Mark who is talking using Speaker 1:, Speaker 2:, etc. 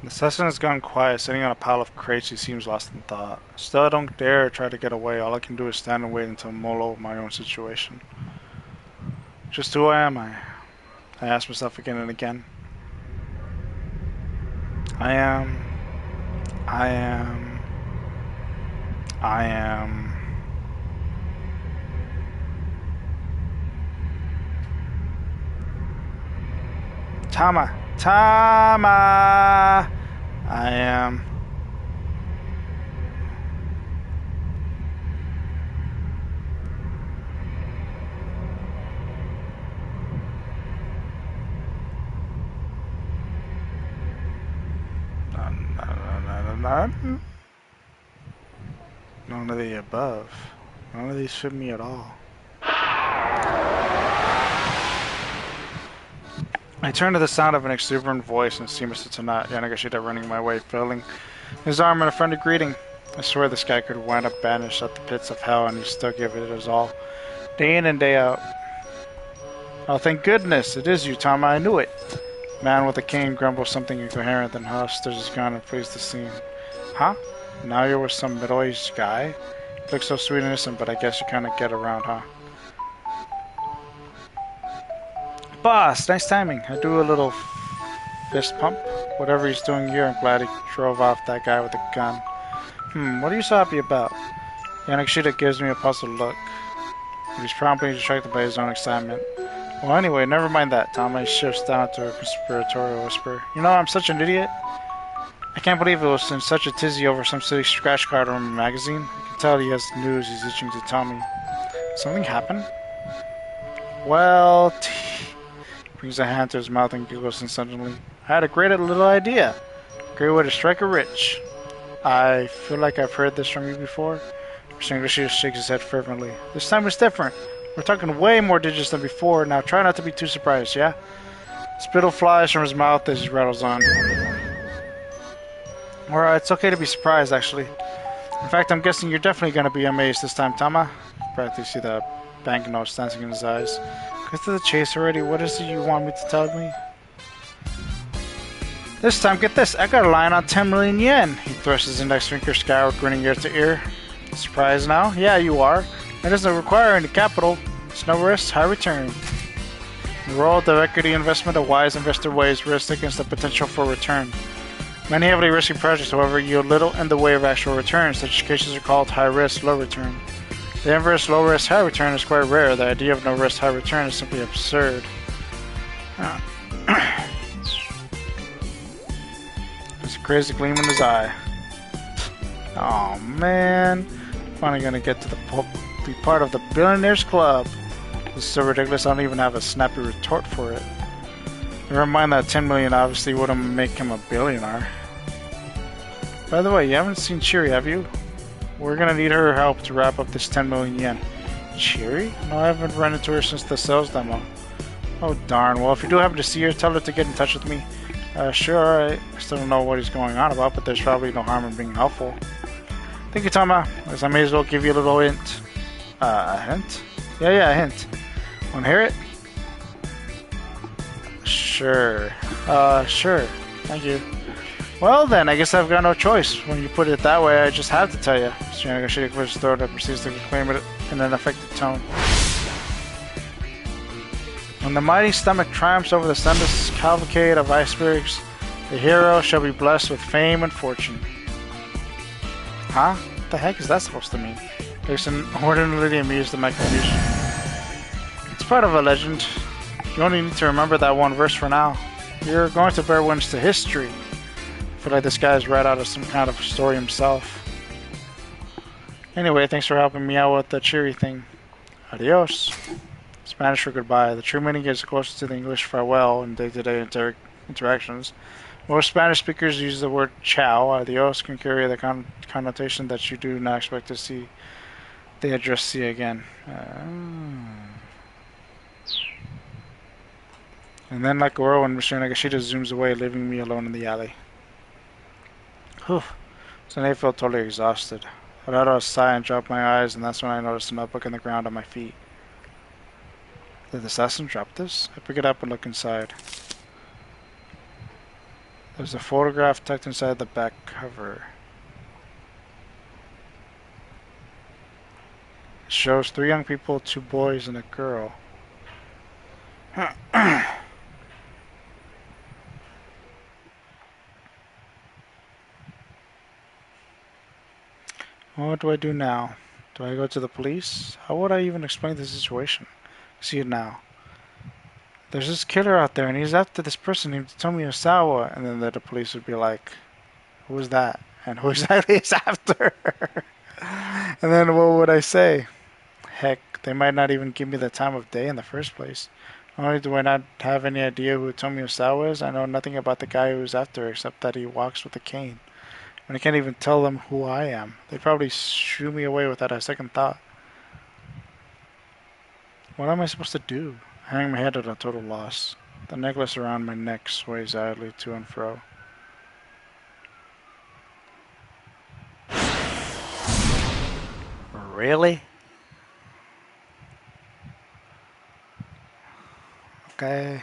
Speaker 1: assassin has gone quiet, sitting on a pile of crates. He seems lost in thought. Still, I don't dare try to get away. All I can do is stand and wait until mull over my own situation. Just who am I? I ask myself again and again. I am. I am. I am. Tama. Tama. I am. None of the above. None of these fit me at all. I turn to the sound of an exuberant voice and see Mr. Yanagashita running my way, filling his arm in a friendly greeting. I swear this guy could wind up banished at the pits of hell and he still give it his all, day in and day out. Oh, thank goodness, it is you, Tama, I knew it. Man with a cane grumbles something incoherent, then stirs his gun and flees the scene. Huh? Now you're with some middle-aged guy? You look so sweet and innocent, but I guess you kinda get around, huh? Boss, nice timing. I do a little fist pump. Whatever he's doing here, I'm glad he drove off that guy with a gun. What are you so happy about? Yanagashita gives me a puzzled look, but he's promptly distracted by his own excitement. Well, anyway, never mind that. Tama shifts down to a conspiratorial whisper. You know, I'm such an idiot. I can't believe it was in such a tizzy over some silly scratch card from a magazine. I can tell he has news he's itching to tell me. Something happened? Well, brings a hand to his mouth and giggles insistently. I had a great little idea. Great way to strike a rich. I feel like I've heard this from you before. Mr. English shakes his head fervently. This time it's different. We're talking way more digits than before. Now try not to be too surprised, yeah? Spittle flies from his mouth as he rattles on. Alright, it's okay to be surprised, actually. In fact, I'm guessing you're definitely going to be amazed this time, Tama. Practically see the banknotes dancing in his eyes. Get to the chase already. What is it you want me to tell me? This time, get this. I got a line on 10 million yen. He thrusts his index finger skyward, grinning ear to ear. Surprised now? Yeah, you are. It doesn't require any capital. It's no risk, high return. In the world of equity investment, a wise investor weighs risk against the potential for return. Many heavily risky projects, however, yield little in the way of actual returns. Such cases are called high risk, low return. The inverse low risk, high return is quite rare. The idea of no risk, high return is simply absurd. There's a crazy gleam in his eye. Oh man, finally gonna get to be part of the Billionaires Club. This is so ridiculous, I don't even have a snappy retort for it. Never mind that 10 million obviously wouldn't make him a billionaire. By the way, you haven't seen Chiri, have you? We're gonna need her help to wrap up this 10 million yen. Chiri? No, I haven't run into her since the sales demo. Oh darn, well if you do happen to see her, tell her to get in touch with me. Sure, alright. I still don't know what he's going on about, but there's probably no harm in being helpful. Thank you, Tama. As I may as well give you a little hint. A hint? Yeah, a hint. Wanna hear it? Sure. Sure. Thank you. Well then, I guess I've got no choice. When you put it that way, I just have to tell you. Yanagashita clears his throat and proceeds to proclaim it in an affected tone. When the mighty stomach triumphs over the sunless cavalcade of icebergs, the hero shall be blessed with fame and fortune. Huh? What the heck is that supposed to mean? There's an ordinarily amused at my confusion. It's part of a legend. You only need to remember that one verse for now. You're going to bear witness to history. I feel like this guy's right out of some kind of story himself. Anyway, thanks for helping me out with the Chiri thing. Adios. Spanish for goodbye. The true meaning is closer to the English farewell in day-to-day interactions. Most Spanish speakers use the word ciao. Adios can carry the connotation that you do not expect to see the addressee again. And then like a whirlwind, Mr. Nagashita zooms away, leaving me alone in the alley. Whew. So I felt totally exhausted. I let out a sigh and dropped my eyes, and that's when I noticed a notebook on the ground at my feet. Did the assassin drop this? I pick it up and look inside. There's a photograph tucked inside the back cover. It shows 3 young people, 2 boys, and a girl. What do I do now? Do I go to the police? How would I even explain the situation? See it now. There's this killer out there, and he's after this person named Tomi Osawa. And then the police would be like, who is that? And who exactly is after her? And then what would I say? Heck, they might not even give me the time of day in the first place. Not only do I not have any idea who Tomi Osawa is, I know nothing about the guy who's after her except that he walks with a cane. And I can't even tell them who I am. They'd probably shoo me away without a second thought. What am I supposed to do? Hang my head at a total loss. The necklace around my neck sways idly to and fro. Really? Okay.